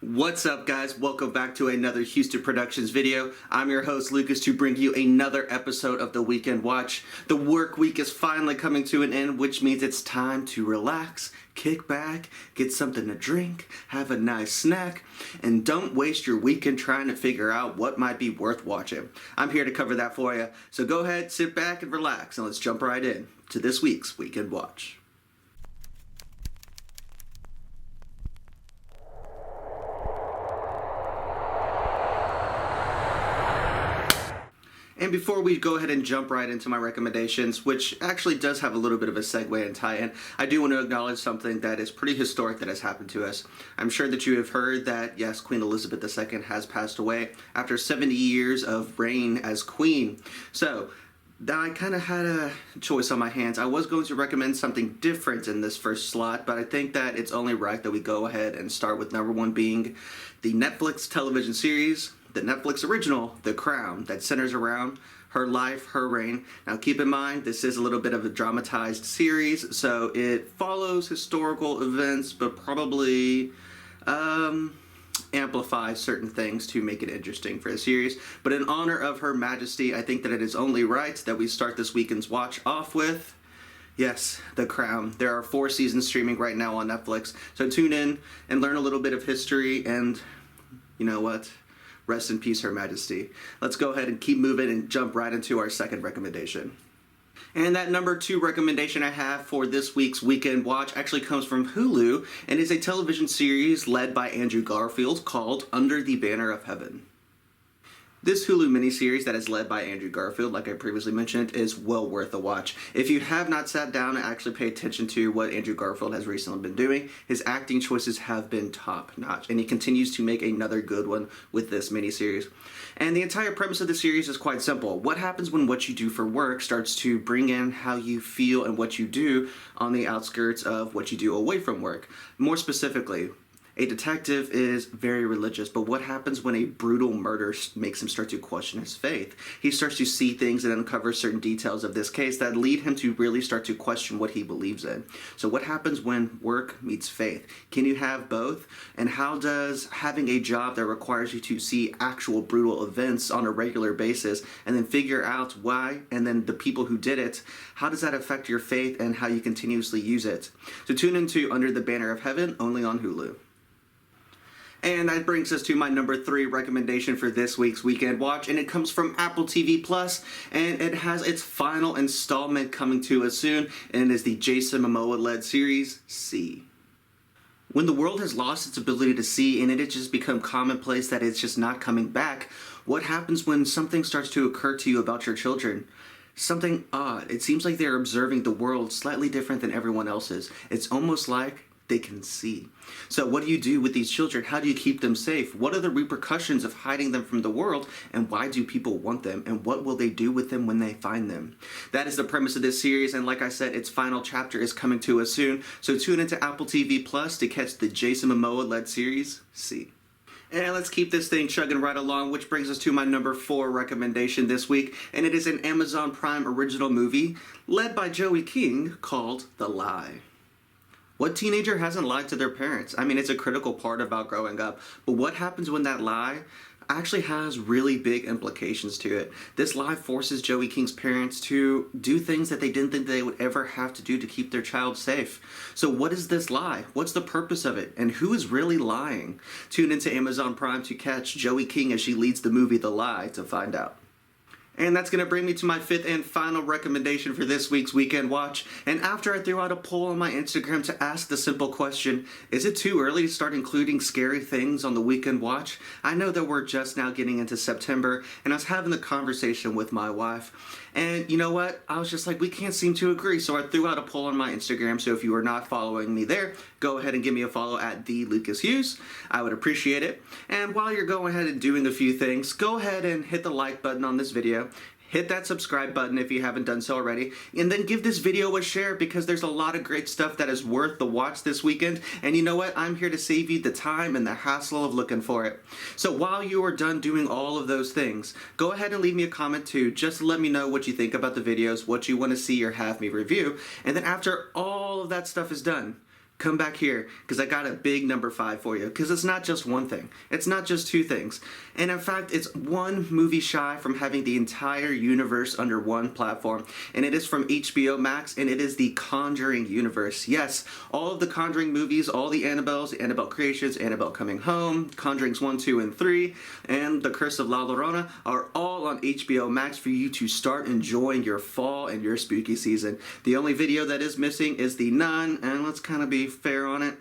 What's up, guys? Welcome back to another Houston Productions video. I'm your host Lucas to bring you another episode of the Weekend Watch. The work week is finally coming to an end, which means it's time to relax, kick back, get something to drink, have a nice snack, and don't waste your weekend trying to figure out what might be worth watching. I'm here to cover that for you, so go ahead, sit back and relax, and let's jump right in to this week's Weekend Watch. And before we go ahead and jump right into my recommendations, which actually does have a little bit of a segue and tie-in, I do want to acknowledge something that is pretty historic that has happened to us. I'm sure that you have heard that, yes, Queen Elizabeth II has passed away after 70 years of reign as queen. So, I kind of had a choice on my hands. I was going to recommend something different in this first slot, but I think that it's only right that we go ahead and start with number one being the Netflix television series, the Netflix original, The Crown, that centers around her life, her reign. Now keep in mind, this is a little bit of a dramatized series, so it follows historical events, but probably amplifies certain things to make it interesting for the series. But in honor of Her Majesty, I think that it is only right that we start this weekend's watch off with, yes, The Crown. There are 4 seasons streaming right now on Netflix, so tune in and learn a little bit of history, and you know what? Rest in peace, Her Majesty. Let's go ahead and keep moving and jump right into our second recommendation. And that number 2 recommendation I have for this week's Weekend Watch actually comes from Hulu and is a television series led by Andrew Garfield called Under the Banner of Heaven. This Hulu miniseries that is led by Andrew Garfield, like I previously mentioned, is well worth a watch. If you have not sat down and actually paid attention to what Andrew Garfield has recently been doing, his acting choices have been top-notch, and he continues to make another good one with this miniseries. And the entire premise of the series is quite simple. What happens when what you do for work starts to bring in how you feel and what you do on the outskirts of what you do away from work? More specifically, a detective is very religious, but what happens when a brutal murder makes him start to question his faith? He starts to see things and uncover certain details of this case that lead him to really start to question what he believes in. So what happens when work meets faith? Can you have both? And how does having a job that requires you to see actual brutal events on a regular basis and then figure out why, and then the people who did it, how does that affect your faith and how you continuously use it? So tune into Under the Banner of Heaven, only on Hulu. And that brings us to my number 3 recommendation for this week's Weekend Watch, and it comes from Apple TV Plus, and it has its final installment coming to us soon, and it is the Jason Momoa-led series, See. When the world has lost its ability to see and it has just become commonplace that it's just not coming back, what happens when something starts to occur to you about your children? Something odd. It seems like they're observing the world slightly different than everyone else's. It's almost like they can see. So what do you do with these children? How do you keep them safe? What are the repercussions of hiding them from the world? And why do people want them? And what will they do with them when they find them? That is the premise of this series, and like I said, its final chapter is coming to us soon. So tune into Apple TV Plus to catch the Jason Momoa-led series, See. And let's keep this thing chugging right along, which brings us to my number 4 recommendation this week, and it is an Amazon Prime original movie led by Joey King called The Lie. What teenager hasn't lied to their parents? I mean, it's a critical part about growing up. But what happens when that lie actually has really big implications to it? This lie forces Joey King's parents to do things that they didn't think they would ever have to do to keep their child safe. So what is this lie? What's the purpose of it? And who is really lying? Tune into Amazon Prime to catch Joey King as she leads the movie The Lie to find out. And that's going to bring me to my 5th and final recommendation for this week's Weekend Watch. And after I threw out a poll on my Instagram to ask the simple question, is it too early to start including scary things on the Weekend Watch? I know that we're just now getting into September, and I was having the conversation with my wife. And you know what? I was just like, we can't seem to agree. So I threw out a poll on my Instagram. So if you are not following me there, go ahead and give me a follow at @TheLucasHughes. I would appreciate it. And while you're going ahead and doing a few things, go ahead and hit the like button on this video. Hit that subscribe button if you haven't done so already, and then give this video a share because there's a lot of great stuff that is worth the watch this weekend. And you know what? I'm here to save you the time and the hassle of looking for it. So while you are done doing all of those things, go ahead and leave me a comment too, just to let me know what you think about the videos, what you want to see or have me review. And then after all of that stuff is done, come back here because I got a big number 5 for you, because it's not just one thing. It's not just two things. And in fact, it's one movie shy from having the entire universe under one platform. And it is from HBO Max, and it is the Conjuring Universe. Yes, all of the Conjuring movies, all the Annabelles, the Annabelle Creations, Annabelle Coming Home, Conjurings 1, 2, and 3, and The Curse of La Llorona are all on HBO Max for you to start enjoying your fall and your spooky season. The only video that is missing is The Nun, and let's kind of be fair on it,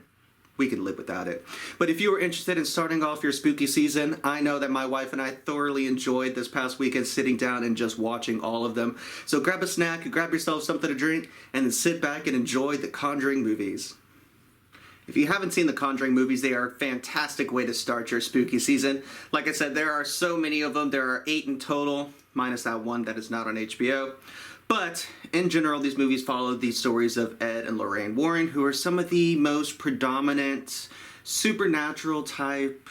we can live without it. But if you are interested in starting off your spooky season, I know that my wife and I thoroughly enjoyed this past weekend sitting down and just watching all of them. So grab a snack, grab yourself something to drink, and then sit back and enjoy the Conjuring movies. If you haven't seen the Conjuring movies, they are a fantastic way to start your spooky season. Like I said, there are so many of them. There are 8 in total, minus that one that is not on HBO. But in general, these movies follow the stories of Ed and Lorraine Warren, who are some of the most predominant supernatural type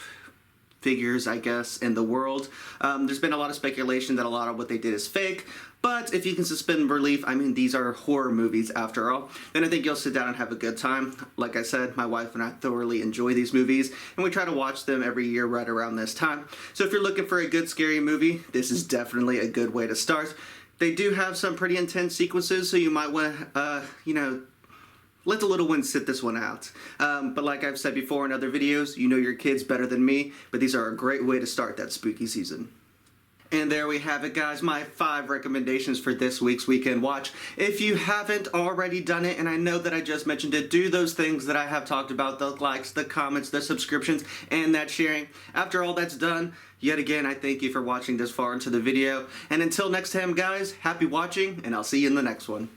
figures, I guess, in the world. There's been a lot of speculation that a lot of what they did is fake, but if you can suspend belief, I mean, these are horror movies after all, then I think you'll sit down and have a good time. Like I said, my wife and I thoroughly enjoy these movies, and we try to watch them every year right around this time. So if you're looking for a good scary movie, this is definitely a good way to start. They do have some pretty intense sequences, so you might want to, let the little ones sit this one out. But like I've said before in other videos, you know your kids better than me, but these are a great way to start that spooky season. And there we have it, guys, my 5 recommendations for this week's weekend watch. If you haven't already done it, and I know that I just mentioned it, do those things that I have talked about, the likes, the comments, the subscriptions, and that sharing. After all that's done, yet again, I thank you for watching this far into the video. And until next time, guys, happy watching, and I'll see you in the next one.